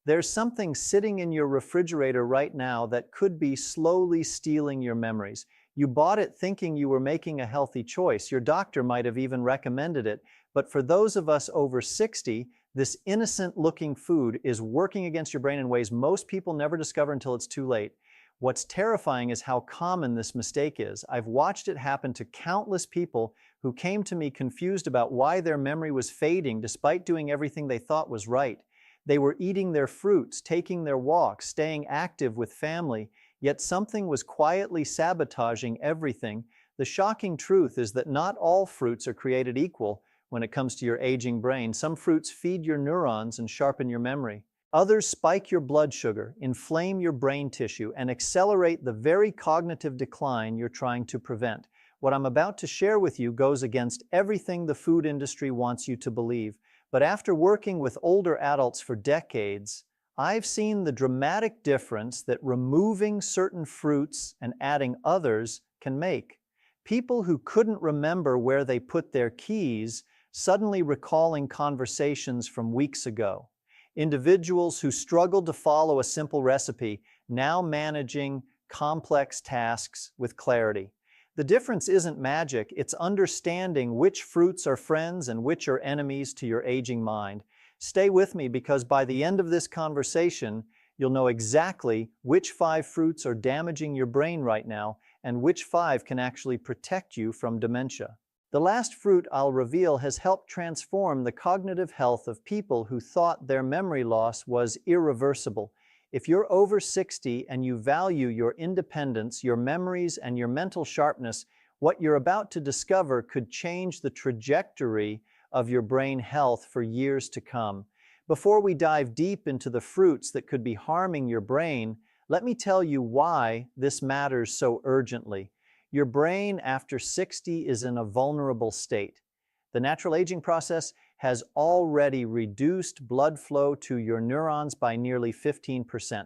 There's something sitting in your refrigerator right now that could be slowly stealing your memories. You bought it thinking you were making a healthy choice. Your doctor might have even recommended it. But for those of us over 60, this innocent looking food is working against your brain in ways most people never discover until it's too late. What's terrifying is how common this mistake is. I've watched it happen to countless people who came to me confused about why their memory was fading despite doing everything they thought was right. They were eating their fruits, taking their walks, staying active with family, yet something was quietly sabotaging everything. The shocking truth is that not all fruits are created equal when it comes to your aging brain. Some fruits feed your neurons and sharpen your memory. Others spike your blood sugar, inflame your brain tissue, and accelerate the very cognitive decline you're trying to prevent. What I'm about to share with you goes against everything the food industry wants you to believe. But after working with older adults for decades, I've seen the dramatic difference that removing certain fruits and adding others can make. People who couldn't remember where they put their keys suddenly recalling conversations from weeks ago. Individuals who struggled to follow a simple recipe now managing complex tasks with clarity. The difference isn't magic, it's understanding which fruits are friends and which are enemies to your aging mind. Stay with me because by the end of this conversation, you'll know exactly which 5 fruits are damaging your brain right now and which 5 can actually protect you from dementia. The last fruit I'll reveal has helped transform the cognitive health of people who thought their memory loss was irreversible. If you're over 60 and you value your independence, your memories, and your mental sharpness, what you're about to discover could change the trajectory of your brain health for years to come. Before we dive deep into the fruits that could be harming your brain, let me tell you why this matters so urgently. Your brain after 60 is in a vulnerable state. The natural aging process has already reduced blood flow to your neurons by nearly 15%.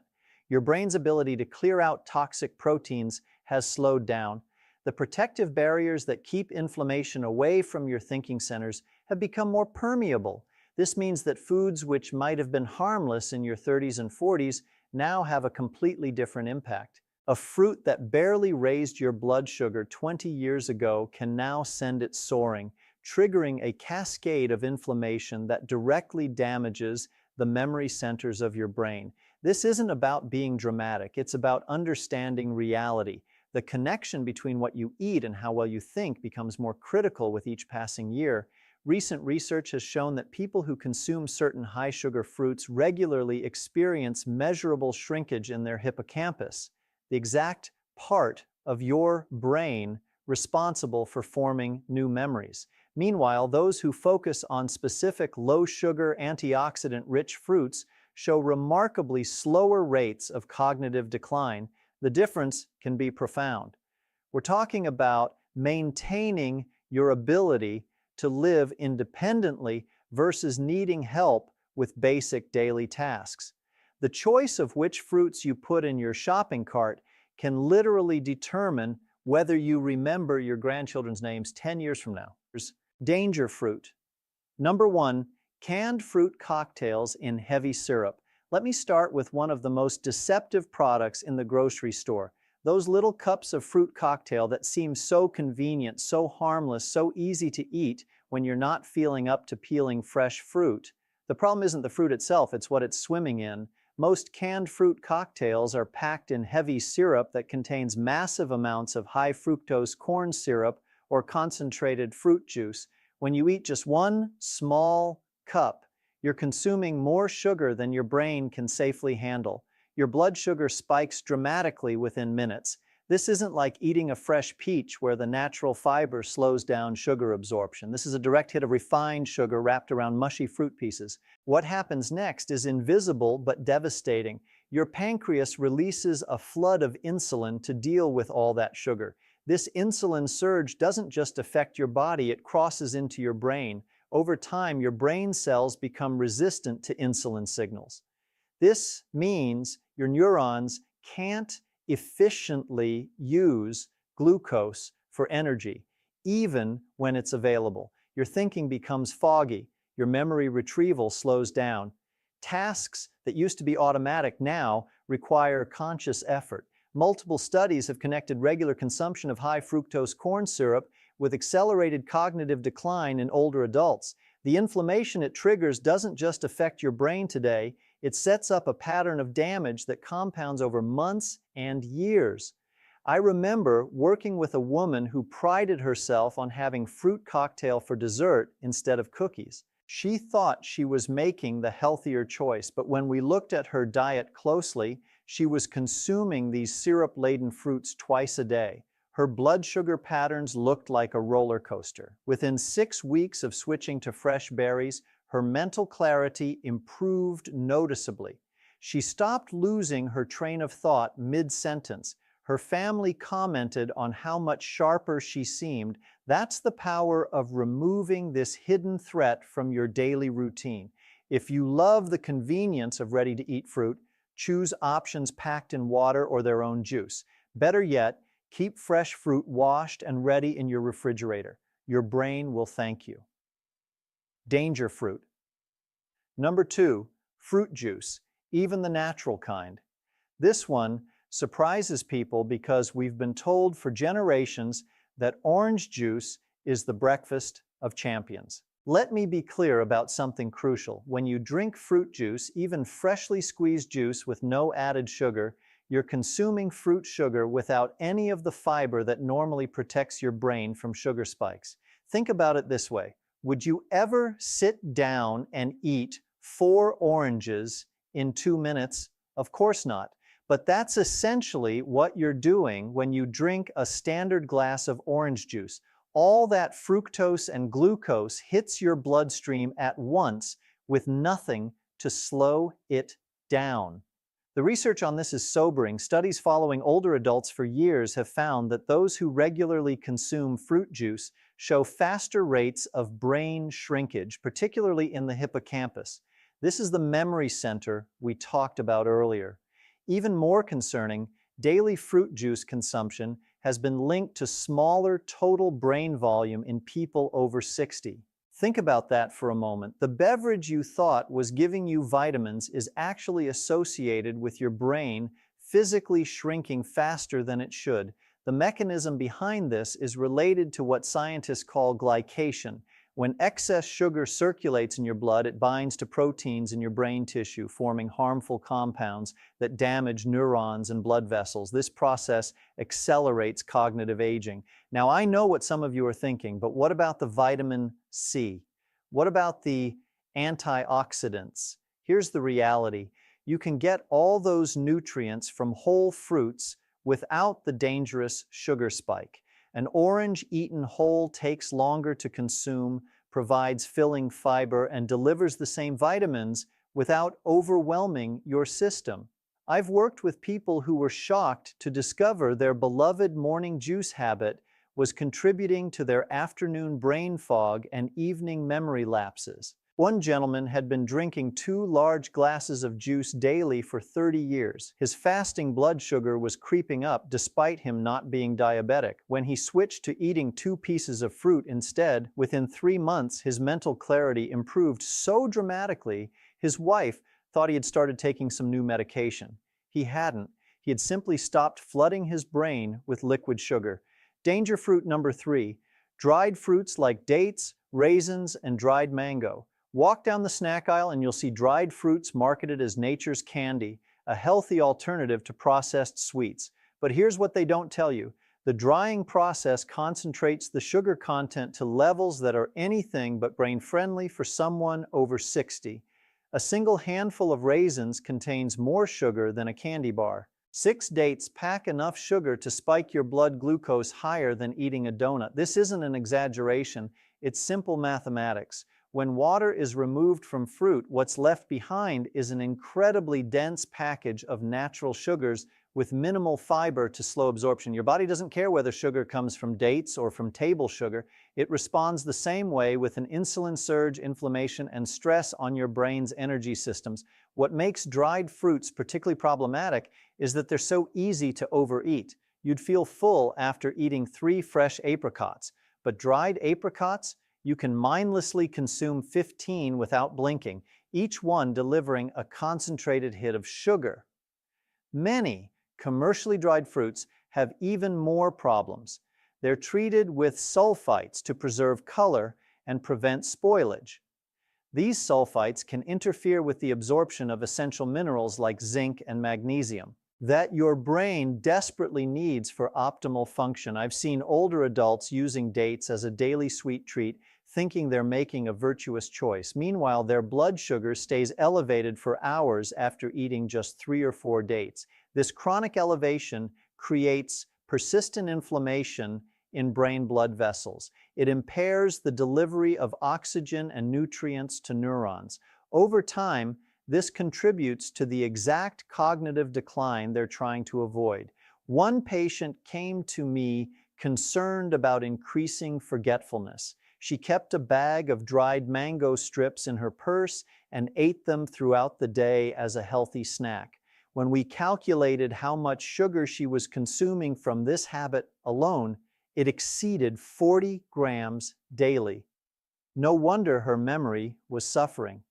Your brain's ability to clear out toxic proteins has slowed down. The protective barriers that keep inflammation away from your thinking centers have become more permeable. This means that foods which might have been harmless in your 30s and 40s now have a completely different impact. A fruit that barely raised your blood sugar 20 years ago can now send it soaring, triggering a cascade of inflammation that directly damages the memory centers of your brain. This isn't about being dramatic, it's about understanding reality. The connection between what you eat and how well you think becomes more critical with each passing year. Recent research has shown that people who consume certain high-sugar fruits regularly experience measurable shrinkage in their hippocampus, the exact part of your brain responsible for forming new memories. Meanwhile, those who focus on specific low-sugar, antioxidant-rich fruits show remarkably slower rates of cognitive decline. The difference can be profound. We're talking about maintaining your ability to live independently versus needing help with basic daily tasks. The choice of which fruits you put in your shopping cart can literally determine whether you remember your grandchildren's names 10 years from now. Danger fruit. Number 1, canned fruit cocktails in heavy syrup. Let me start with one of the most deceptive products in the grocery store. Those little cups of fruit cocktail that seem so convenient, so harmless, so easy to eat when you're not feeling up to peeling fresh fruit. The problem isn't the fruit itself, it's what it's swimming in. Most canned fruit cocktails are packed in heavy syrup that contains massive amounts of high fructose corn syrup or concentrated fruit juice. When you eat just one small cup, you're consuming more sugar than your brain can safely handle. Your blood sugar spikes dramatically within minutes. This isn't like eating a fresh peach where the natural fiber slows down sugar absorption. This is a direct hit of refined sugar wrapped around mushy fruit pieces. What happens next is invisible but devastating. Your pancreas releases a flood of insulin to deal with all that sugar. This insulin surge doesn't just affect your body, it crosses into your brain. Over time, your brain cells become resistant to insulin signals. This means your neurons can't efficiently use glucose for energy, even when it's available. Your thinking becomes foggy, your memory retrieval slows down. Tasks that used to be automatic now require conscious effort. Multiple studies have connected regular consumption of high fructose corn syrup with accelerated cognitive decline in older adults. The inflammation it triggers doesn't just affect your brain today, it sets up a pattern of damage that compounds over months and years. I remember working with a woman who prided herself on having fruit cocktail for dessert instead of cookies. She thought she was making the healthier choice, but when we looked at her diet closely, she was consuming these syrup-laden fruits twice a day. Her blood sugar patterns looked like a roller coaster. Within 6 weeks of switching to fresh berries, her mental clarity improved noticeably. She stopped losing her train of thought mid-sentence. Her family commented on how much sharper she seemed. That's the power of removing this hidden threat from your daily routine. If you love the convenience of ready-to-eat fruit, choose options packed in water or their own juice. Better yet, keep fresh fruit washed and ready in your refrigerator. Your brain will thank you. Danger fruit. Number 2, fruit juice, even the natural kind. This one surprises people because we've been told for generations that orange juice is the breakfast of champions. Let me be clear about something crucial. When you drink fruit juice, even freshly squeezed juice with no added sugar, you're consuming fruit sugar without any of the fiber that normally protects your brain from sugar spikes. Think about it this way. Would you ever sit down and eat 4 oranges in 2 minutes? Of course not. But that's essentially what you're doing when you drink a standard glass of orange juice. All that fructose and glucose hits your bloodstream at once with nothing to slow it down. The research on this is sobering. Studies following older adults for years have found that those who regularly consume fruit juice show faster rates of brain shrinkage, particularly in the hippocampus. This is the memory center we talked about earlier. Even more concerning, daily fruit juice consumption has been linked to smaller total brain volume in people over 60. Think about that for a moment. The beverage you thought was giving you vitamins is actually associated with your brain physically shrinking faster than it should. The mechanism behind this is related to what scientists call glycation. When excess sugar circulates in your blood, it binds to proteins in your brain tissue, forming harmful compounds that damage neurons and blood vessels. This process accelerates cognitive aging. Now, I know what some of you are thinking, but what about the vitamin C? What about the antioxidants? Here's the reality. You can get all those nutrients from whole fruits without the dangerous sugar spike. An orange eaten whole takes longer to consume, provides filling fiber, and delivers the same vitamins without overwhelming your system. I've worked with people who were shocked to discover their beloved morning juice habit was contributing to their afternoon brain fog and evening memory lapses. One gentleman had been drinking 2 large glasses of juice daily for 30 years. His fasting blood sugar was creeping up despite him not being diabetic. When he switched to eating 2 pieces of fruit instead, within 3 months his mental clarity improved so dramatically, his wife thought he had started taking some new medication. He hadn't. He had simply stopped flooding his brain with liquid sugar. Danger fruit number 3, dried fruits like dates, raisins, and dried mango. Walk down the snack aisle and you'll see dried fruits marketed as nature's candy, a healthy alternative to processed sweets. But here's what they don't tell you. The drying process concentrates the sugar content to levels that are anything but brain-friendly for someone over 60. A single handful of raisins contains more sugar than a candy bar. 6 dates pack enough sugar to spike your blood glucose higher than eating a donut. This isn't an exaggeration, it's simple mathematics. When water is removed from fruit, what's left behind is an incredibly dense package of natural sugars with minimal fiber to slow absorption. Your body doesn't care whether sugar comes from dates or from table sugar. It responds the same way with an insulin surge, inflammation, and stress on your brain's energy systems. What makes dried fruits particularly problematic is that they're so easy to overeat. You'd feel full after eating 3 fresh apricots, but dried apricots, you can mindlessly consume 15 without blinking. each one delivering a concentrated hit of sugar. Many commercially dried fruits have even more problems. They're treated with sulfites to preserve color and prevent spoilage. These sulfites can interfere with the absorption of essential minerals like zinc and magnesium that your brain desperately needs for optimal function. I've seen older adults using dates as a daily sweet treat, thinking they're making a virtuous choice. Meanwhile, their blood sugar stays elevated for hours after eating just 3 or 4 dates. This chronic elevation creates persistent inflammation in brain blood vessels. It impairs the delivery of oxygen and nutrients to neurons. Over time, this contributes to the exact cognitive decline they're trying to avoid. One patient came to me concerned about increasing forgetfulness. She kept a bag of dried mango strips in her purse and ate them throughout the day as a healthy snack. When we calculated how much sugar she was consuming from this habit alone, it exceeded 40 grams daily. No wonder her memory was suffering.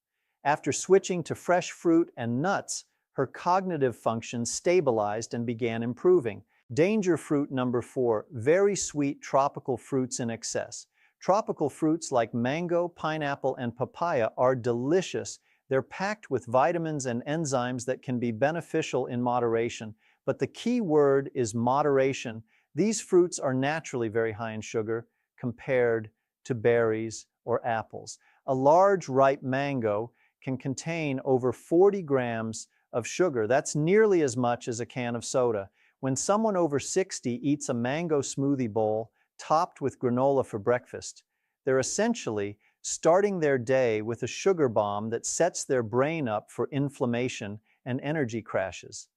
After switching to fresh fruit and nuts, her cognitive function stabilized and began improving. Danger fruit number 4, very sweet tropical fruits in excess. Tropical fruits like mango, pineapple, and papaya are delicious. They're packed with vitamins and enzymes that can be beneficial in moderation. But the key word is moderation. These fruits are naturally very high in sugar compared to berries or apples. A large ripe mango can contain over 40 grams of sugar. That's nearly as much as a can of soda. When someone over 60 eats a mango smoothie bowl topped with granola for breakfast, they're essentially starting their day with a sugar bomb that sets their brain up for inflammation and energy crashes.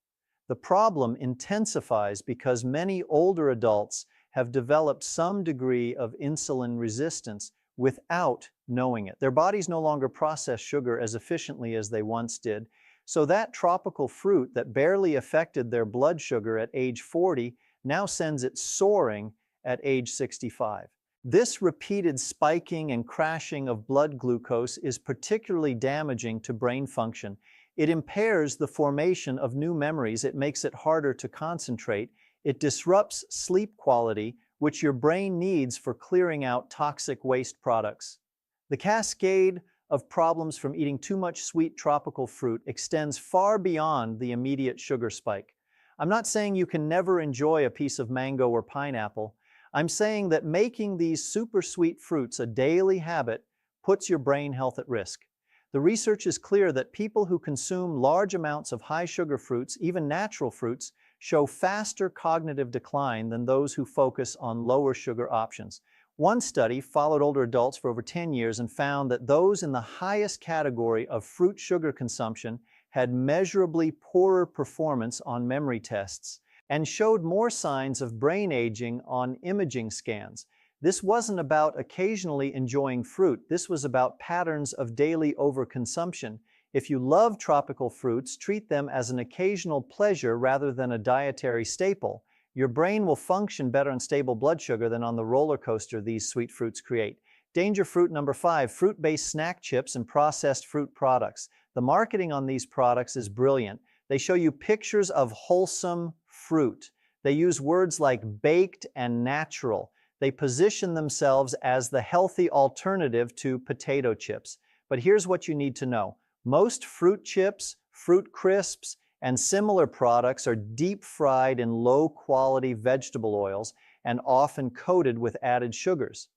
The problem intensifies because many older adults have developed some degree of insulin resistance without knowing it. Their bodies no longer process sugar as efficiently as they once did, so that tropical fruit that barely affected their blood sugar at age 40 now sends it soaring at age 65. This repeated spiking and crashing of blood glucose is particularly damaging to brain function. It impairs the formation of new memories. It makes it harder to concentrate. It disrupts sleep quality, which your brain needs for clearing out toxic waste products. The cascade of problems from eating too much sweet tropical fruit extends far beyond the immediate sugar spike. I'm not saying you can never enjoy a piece of mango or pineapple. I'm saying that making these super sweet fruits a daily habit puts your brain health at risk. The research is clear that people who consume large amounts of high sugar fruits, even natural fruits, show faster cognitive decline than those who focus on lower sugar options. One study followed older adults for over 10 years and found that those in the highest category of fruit sugar consumption had measurably poorer performance on memory tests and showed more signs of brain aging on imaging scans. This wasn't about occasionally enjoying fruit. This was about patterns of daily overconsumption. If you love tropical fruits, treat them as an occasional pleasure rather than a dietary staple. Your brain will function better on stable blood sugar than on the roller coaster these sweet fruits create. Danger fruit number 5, fruit-based snack chips and processed fruit products. The marketing on these products is brilliant. They show you pictures of wholesome fruit. They use words like baked and natural. They position themselves as the healthy alternative to potato chips. But here's what you need to know. Most fruit chips, fruit crisps, and similar products are deep fried in low-quality vegetable oils and often coated with added sugars.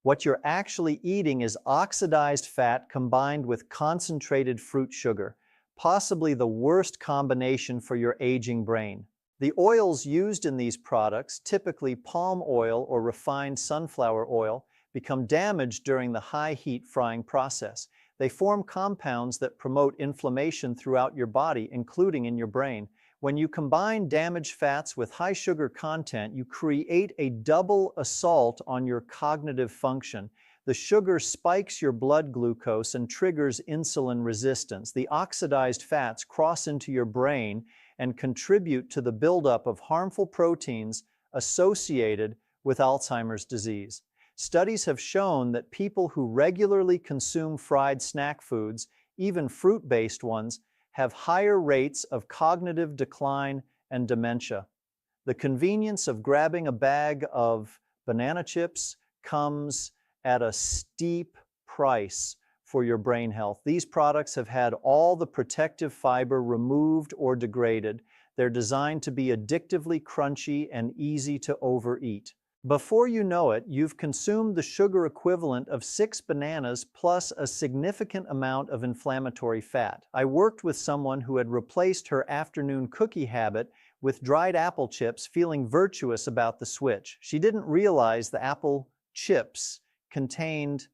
What you're actually eating is oxidized fat combined with concentrated fruit sugar, possibly the worst combination for your aging brain. The oils used in these products, typically palm oil or refined sunflower oil, become damaged during the high heat frying process. They form compounds that promote inflammation throughout your body, including in your brain. When you combine damaged fats with high sugar content, you create a double assault on your cognitive function. The sugar spikes your blood glucose and triggers insulin resistance. The oxidized fats cross into your brain and contribute to the buildup of harmful proteins associated with Alzheimer's disease. Studies have shown that people who regularly consume fried snack foods, even fruit-based ones, have higher rates of cognitive decline and dementia. The convenience of grabbing a bag of banana chips comes at a steep price for your brain health. These products have had all the protective fiber removed or degraded. They're designed to be addictively crunchy and easy to overeat. Before you know it, you've consumed the sugar equivalent of 6 bananas plus a significant amount of inflammatory fat. I worked with someone who had replaced her afternoon cookie habit with dried apple chips, feeling virtuous about the switch. She didn't realize the apple chips contained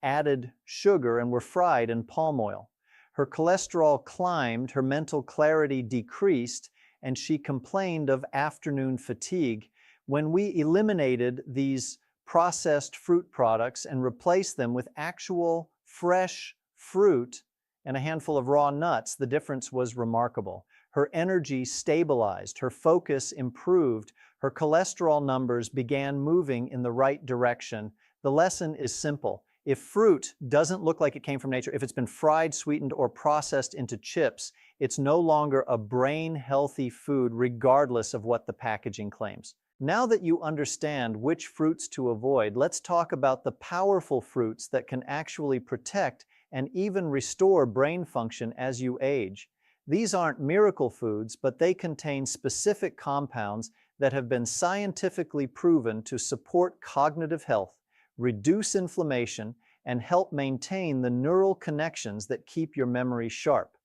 added sugar and were fried in palm oil. Her cholesterol climbed, her mental clarity decreased, and she complained of afternoon fatigue. When we eliminated these processed fruit products and replaced them with actual fresh fruit and a handful of raw nuts, the difference was remarkable. Her energy stabilized, her focus improved, her cholesterol numbers began moving in the right direction. The lesson is simple. If fruit doesn't look like it came from nature, if it's been fried, sweetened, or processed into chips, it's no longer a brain-healthy food regardless of what the packaging claims. Now that you understand which fruits to avoid, let's talk about the powerful fruits that can actually protect and even restore brain function as you age. These aren't miracle foods, but they contain specific compounds that have been scientifically proven to support cognitive health, reduce inflammation, and help maintain the neural connections that keep your memory sharp.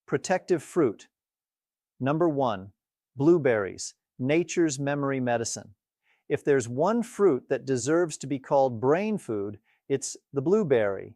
Protective fruit. Number 1, blueberries, nature's memory medicine. If there's one fruit that deserves to be called brain food, it's the blueberry.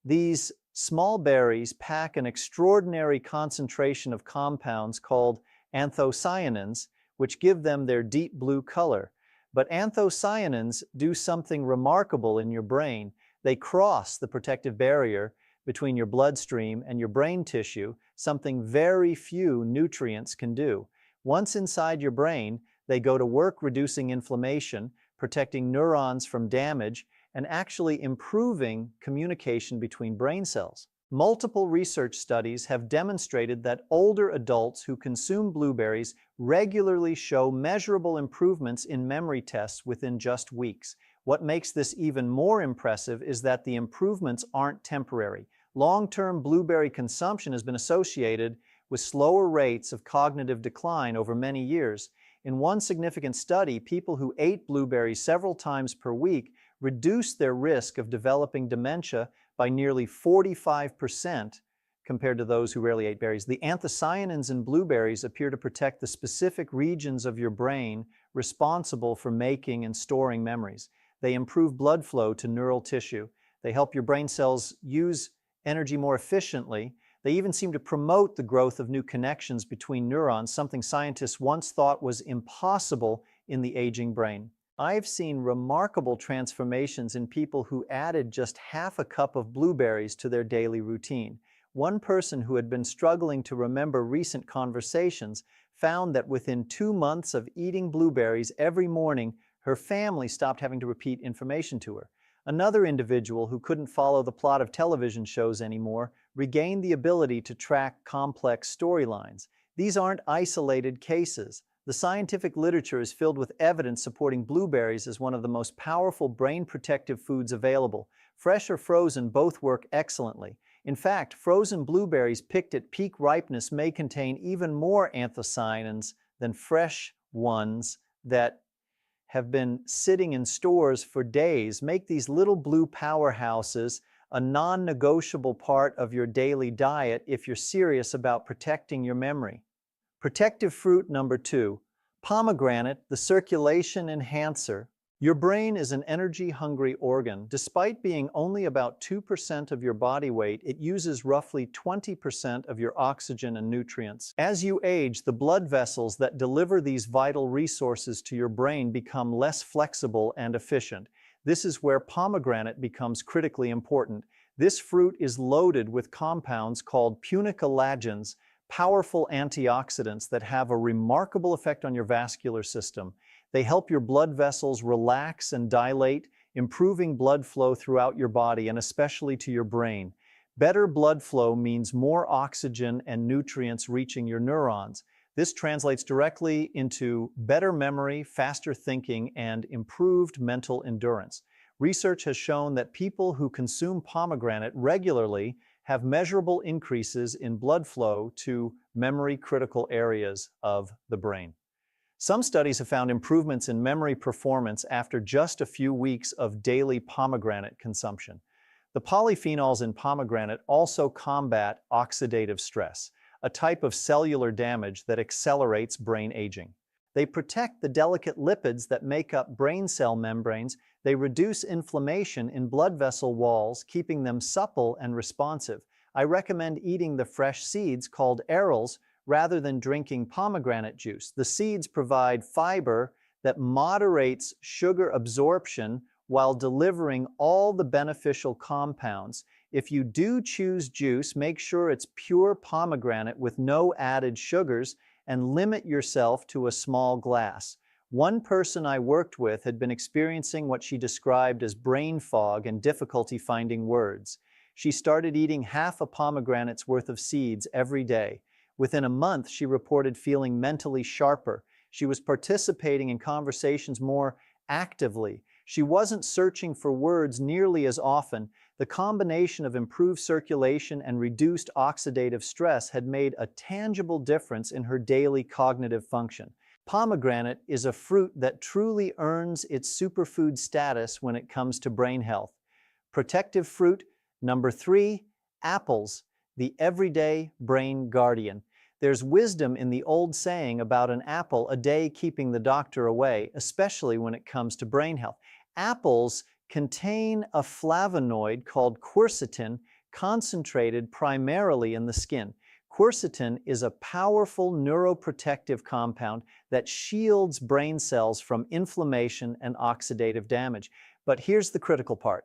These small berries pack an extraordinary concentration of compounds called anthocyanins, which give them their deep blue color. But anthocyanins do something remarkable in your brain. They cross the protective barrier between your bloodstream and your brain tissue, something very few nutrients can do. Once inside your brain, they go to work reducing inflammation, protecting neurons from damage, and actually improving communication between brain cells. Multiple research studies have demonstrated that older adults who consume blueberries regularly show measurable improvements in memory tests within just weeks. What makes this even more impressive is that the improvements aren't temporary. Long-term blueberry consumption has been associated with slower rates of cognitive decline over many years. In one significant study, people who ate blueberries several times per week reduced their risk of developing dementia by nearly 45% compared to those who rarely ate berries. The anthocyanins in blueberries appear to protect the specific regions of your brain responsible for making and storing memories. They improve blood flow to neural tissue. They help your brain cells use energy more efficiently. They even seem to promote the growth of new connections between neurons, something scientists once thought was impossible in the aging brain. I've seen remarkable transformations in people who added just half a cup of blueberries to their daily routine. One person who had been struggling to remember recent conversations found that within 2 months of eating blueberries every morning, her family stopped having to repeat information to her. Another individual who couldn't follow the plot of television shows anymore regained the ability to track complex storylines. These aren't isolated cases. The scientific literature is filled with evidence supporting blueberries as one of the most powerful brain-protective foods available. Fresh or frozen, both work excellently. In fact, frozen blueberries picked at peak ripeness may contain even more anthocyanins than fresh ones that have been sitting in stores for days. Make these little blue powerhouses a non-negotiable part of your daily diet if you're serious about protecting your memory. Protective fruit number 2, pomegranate, the circulation enhancer. Your brain is an energy-hungry organ. Despite being only about 2% of your body weight, it uses roughly 20% of your oxygen and nutrients. As you age, the blood vessels that deliver these vital resources to your brain become less flexible and efficient. This is where pomegranate becomes critically important. This fruit is loaded with compounds called punicalagins, powerful antioxidants that have a remarkable effect on your vascular system. They help your blood vessels relax and dilate, improving blood flow throughout your body and especially to your brain. Better blood flow means more oxygen and nutrients reaching your neurons. This translates directly into better memory, faster thinking, and improved mental endurance. Research has shown that people who consume pomegranate regularly have measurable increases in blood flow to memory-critical areas of the brain. Some studies have found improvements in memory performance after just a few weeks of daily pomegranate consumption. The polyphenols in pomegranate also combat oxidative stress, a type of cellular damage that accelerates brain aging. They protect the delicate lipids that make up brain cell membranes. They reduce inflammation in blood vessel walls, keeping them supple and responsive. I recommend eating the fresh seeds called arils rather than drinking pomegranate juice. The seeds provide fiber that moderates sugar absorption while delivering all the beneficial compounds. If you do choose juice, make sure it's pure pomegranate with no added sugars and limit yourself to a small glass. One person I worked with had been experiencing what she described as brain fog and difficulty finding words. She started eating half a pomegranate's worth of seeds every day. Within a month, she reported feeling mentally sharper. She was participating in conversations more actively. She wasn't searching for words nearly as often. The combination of improved circulation and reduced oxidative stress had made a tangible difference in her daily cognitive function. Pomegranate is a fruit that truly earns its superfood status when it comes to brain health. Protective fruit number 3, apples, the everyday brain guardian. There's wisdom in the old saying about an apple a day keeping the doctor away, especially when it comes to brain health. Apples contain a flavonoid called quercetin, concentrated primarily in the skin. Quercetin is a powerful neuroprotective compound that shields brain cells from inflammation and oxidative damage. But here's the critical part.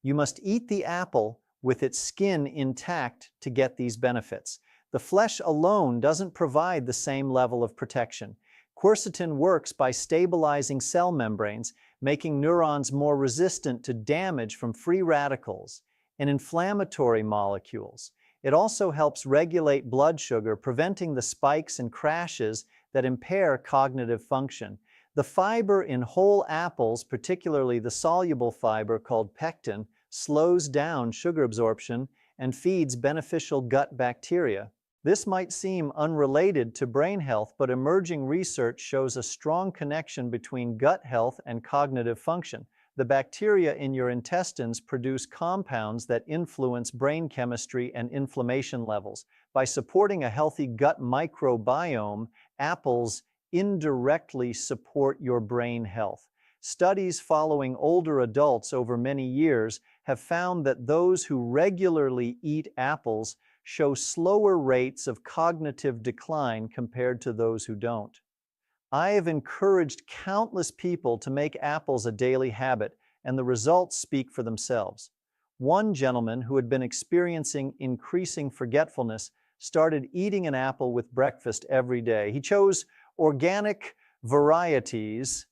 You must eat the apple with its skin intact to get these benefits. The flesh alone doesn't provide the same level of protection. Quercetin works by stabilizing cell membranes, making neurons more resistant to damage from free radicals and inflammatory molecules. It also helps regulate blood sugar, preventing the spikes and crashes that impair cognitive function. The fiber in whole apples, particularly the soluble fiber called pectin, slows down sugar absorption and feeds beneficial gut bacteria. This might seem unrelated to brain health, but emerging research shows a strong connection between gut health and cognitive function. The bacteria in your intestines produce compounds that influence brain chemistry and inflammation levels. By supporting a healthy gut microbiome, apples indirectly support your brain health. Studies following older adults over many years have found that those who regularly eat apples show slower rates of cognitive decline compared to those who don't. I have encouraged countless people to make apples a daily habit, and the results speak for themselves. One gentleman who had been experiencing increasing forgetfulness started eating an apple with breakfast every day. He chose organic varieties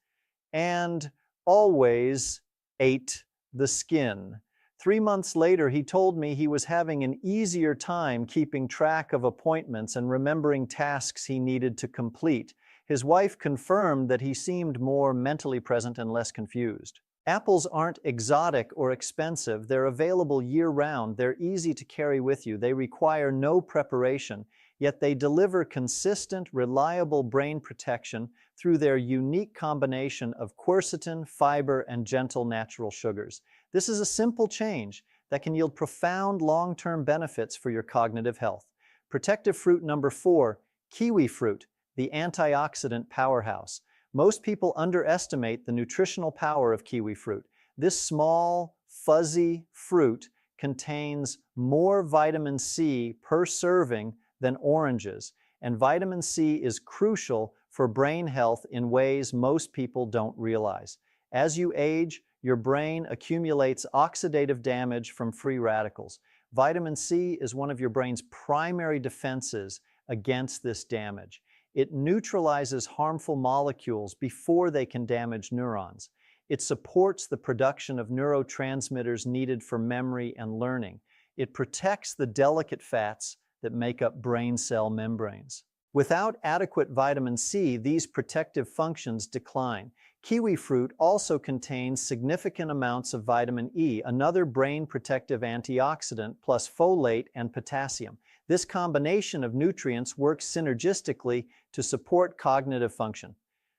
and always ate the skin. 3 months later, he told me he was having an easier time keeping track of appointments and remembering tasks he needed to complete. His wife confirmed that he seemed more mentally present and less confused. Apples aren't exotic or expensive. They're available year-round. They're easy to carry with you. They require no preparation, yet they deliver consistent, reliable brain protection through their unique combination of quercetin, fiber, and gentle natural sugars. This is a simple change that can yield profound long-term benefits for your cognitive health. Protective fruit number 4, kiwi fruit, the antioxidant powerhouse. Most people underestimate the nutritional power of kiwi fruit. This small, fuzzy fruit contains more vitamin C per serving than oranges, and vitamin C is crucial for brain health in ways most people don't realize. As you age, your brain accumulates oxidative damage from free radicals. Vitamin C is one of your brain's primary defenses against this damage. It neutralizes harmful molecules before they can damage neurons. It supports the production of neurotransmitters needed for memory and learning. It protects the delicate fats that make up brain cell membranes. Without adequate vitamin C, these protective functions decline. Kiwi fruit also contains significant amounts of vitamin E, another brain protective antioxidant, plus folate and potassium. This combination of nutrients works synergistically to support cognitive function.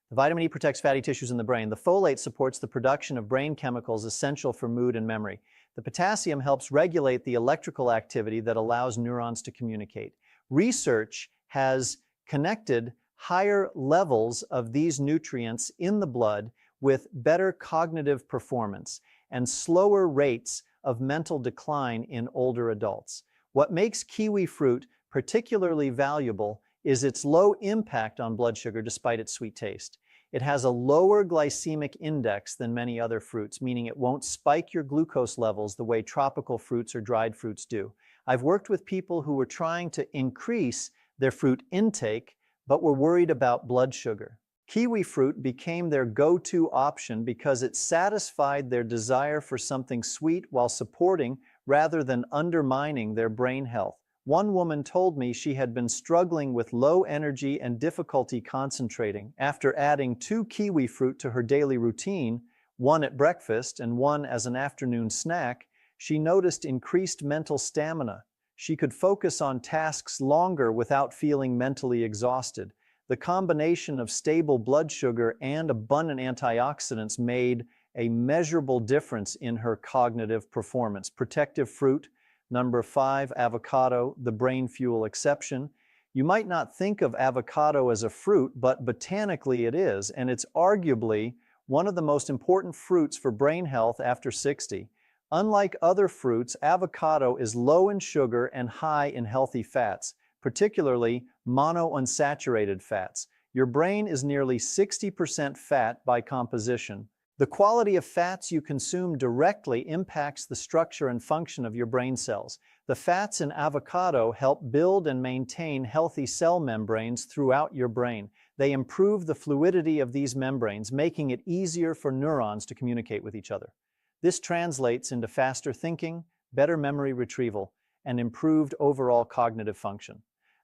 The vitamin E protects fatty tissues in the brain. The folate supports the production of brain chemicals essential for mood and memory. The potassium helps regulate the electrical activity that allows neurons to communicate. Research has connected higher levels of these nutrients in the blood with better cognitive performance and slower rates of mental decline in older adults. What makes kiwi fruit particularly valuable is its low impact on blood sugar despite its sweet taste. It has a lower glycemic index than many other fruits, meaning it won't spike your glucose levels the way tropical fruits or dried fruits do. I've worked with people who were trying to increase their fruit intake, but were worried about blood sugar. Kiwi fruit became their go-to option because it satisfied their desire for something sweet while supporting rather than undermining their brain health. One woman told me she had been struggling with low energy and difficulty concentrating. After adding 2 kiwi fruit to her daily routine, one at breakfast and one as an afternoon snack, she noticed increased mental stamina. She could focus on tasks longer without feeling mentally exhausted. The combination of stable blood sugar and abundant antioxidants made a measurable difference in her cognitive performance. Protective fruit. Number 5, avocado, the brain fuel exception. You might not think of avocado as a fruit, but botanically it is, and it's arguably one of the most important fruits for brain health after 60. Unlike other fruits, avocado is low in sugar and high in healthy fats, particularly monounsaturated fats. Your brain is nearly 60% fat by composition. The quality of fats you consume directly impacts the structure and function of your brain cells. The fats in avocado help build and maintain healthy cell membranes throughout your brain. They improve the fluidity of these membranes, making it easier for neurons to communicate with each other. This translates into faster thinking, better memory retrieval, and improved overall cognitive function.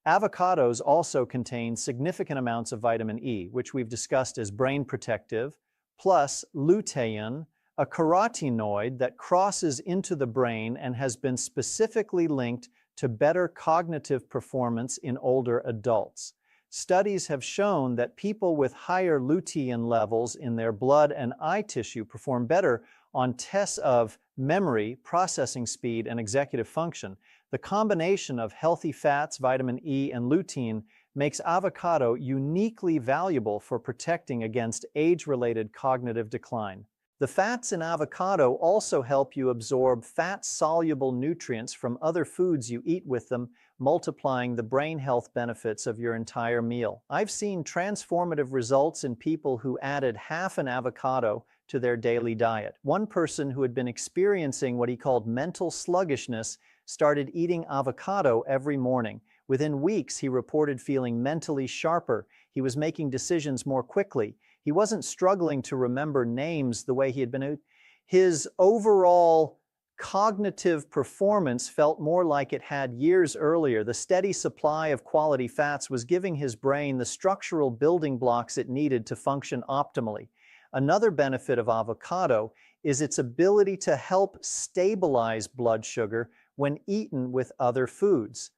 Avocados also contain significant amounts of vitamin E, which we've discussed as brain protective, plus lutein, a carotenoid that crosses into the brain and has been specifically linked to better cognitive performance in older adults. Studies have shown that people with higher lutein levels in their blood and eye tissue perform better on tests of memory, processing speed, and executive function. The combination of healthy fats, vitamin E, and lutein makes avocado uniquely valuable for protecting against age-related cognitive decline. The fats in avocado also help you absorb fat-soluble nutrients from other foods you eat with them, multiplying the brain health benefits of your entire meal. I've seen transformative results in people who added half an avocado to their daily diet. One person who had been experiencing what he called mental sluggishness started eating avocado every morning. Within weeks, he reported feeling mentally sharper. He was making decisions more quickly. He wasn't struggling to remember names the way he had been. His overall cognitive performance felt more like it had years earlier. The steady supply of quality fats was giving his brain the structural building blocks it needed to function optimally. Another benefit of avocado is its ability to help stabilize blood sugar when eaten with other foods.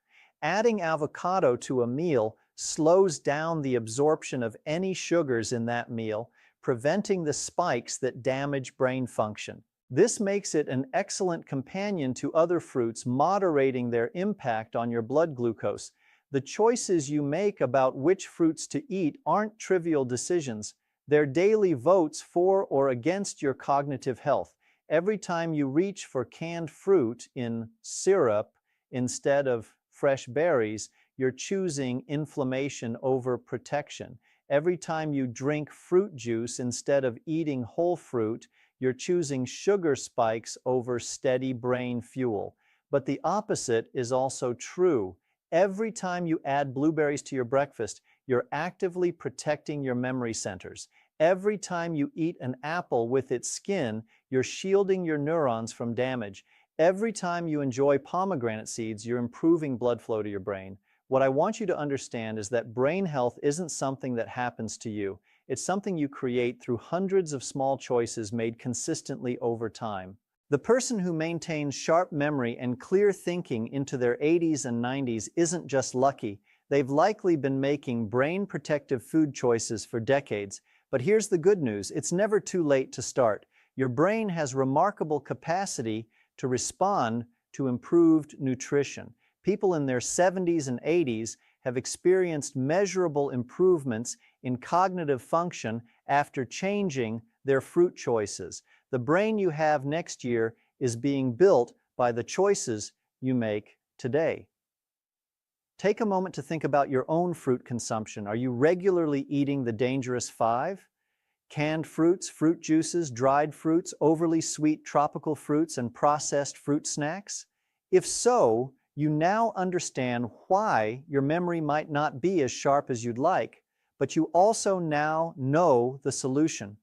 Adding avocado to a meal slows down the absorption of any sugars in that meal, preventing the spikes that damage brain function. This makes it an excellent companion to other fruits, moderating their impact on your blood glucose. The choices you make about which fruits to eat aren't trivial decisions. They're daily votes for or against your cognitive health. Every time you reach for canned fruit in syrup instead of fresh berries, you're choosing inflammation over protection. Every time you drink fruit juice instead of eating whole fruit, you're choosing sugar spikes over steady brain fuel. But the opposite is also true. Every time you add blueberries to your breakfast, you're actively protecting your memory centers. Every time you eat an apple with its skin, you're shielding your neurons from damage. Every time you enjoy pomegranate seeds, you're improving blood flow to your brain. What I want you to understand is that brain health isn't something that happens to you. It's something you create through hundreds of small choices made consistently over time. The person who maintains sharp memory and clear thinking into their 80s and 90s isn't just lucky. They've likely been making brain-protective food choices for decades. But here's the good news: it's never too late to start. Your brain has remarkable capacity to respond to improved nutrition. People in their 70s and 80s have experienced measurable improvements in cognitive function after changing their fruit choices. The brain you have next year is being built by the choices you make today. Take a moment to think about your own fruit consumption. Are you regularly eating the dangerous five? Canned fruits, fruit juices, dried fruits, overly sweet tropical fruits, and processed fruit snacks? If so, you now understand why your memory might not be as sharp as you'd like, but you also now know the solution.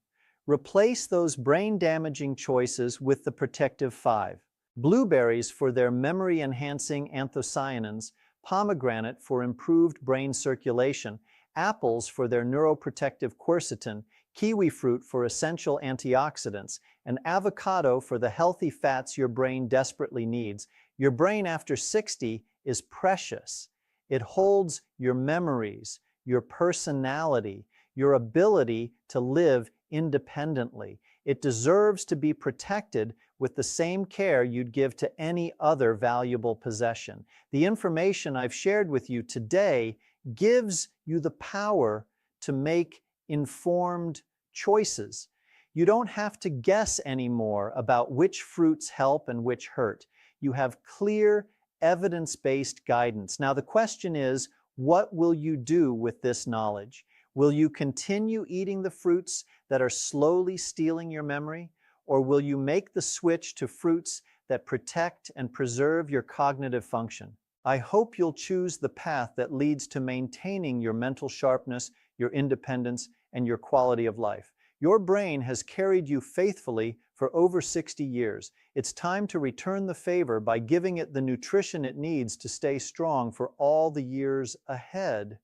Replace those brain-damaging choices with the protective five. Blueberries for their memory-enhancing anthocyanins, pomegranate for improved brain circulation, apples for their neuroprotective quercetin, kiwi fruit for essential antioxidants, and avocado for the healthy fats your brain desperately needs. Your brain after 60 is precious. It holds your memories, your personality, your ability to live independently. It deserves to be protected with the same care you'd give to any other valuable possession. The information I've shared with you today gives you the power to make informed choices. You don't have to guess anymore about which fruits help and which hurt. You have clear, evidence-based guidance. Now, the question is, what will you do with this knowledge? Will you continue eating the fruits that are slowly stealing your memory? Or will you make the switch to fruits that protect and preserve your cognitive function? I hope you'll choose the path that leads to maintaining your mental sharpness, your independence, and your quality of life. Your brain has carried you faithfully for over 60 years. It's time to return the favor by giving it the nutrition it needs to stay strong for all the years ahead.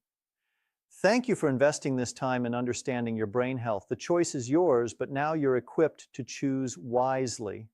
Thank you for investing this time in understanding your brain health. The choice is yours, but now you're equipped to choose wisely.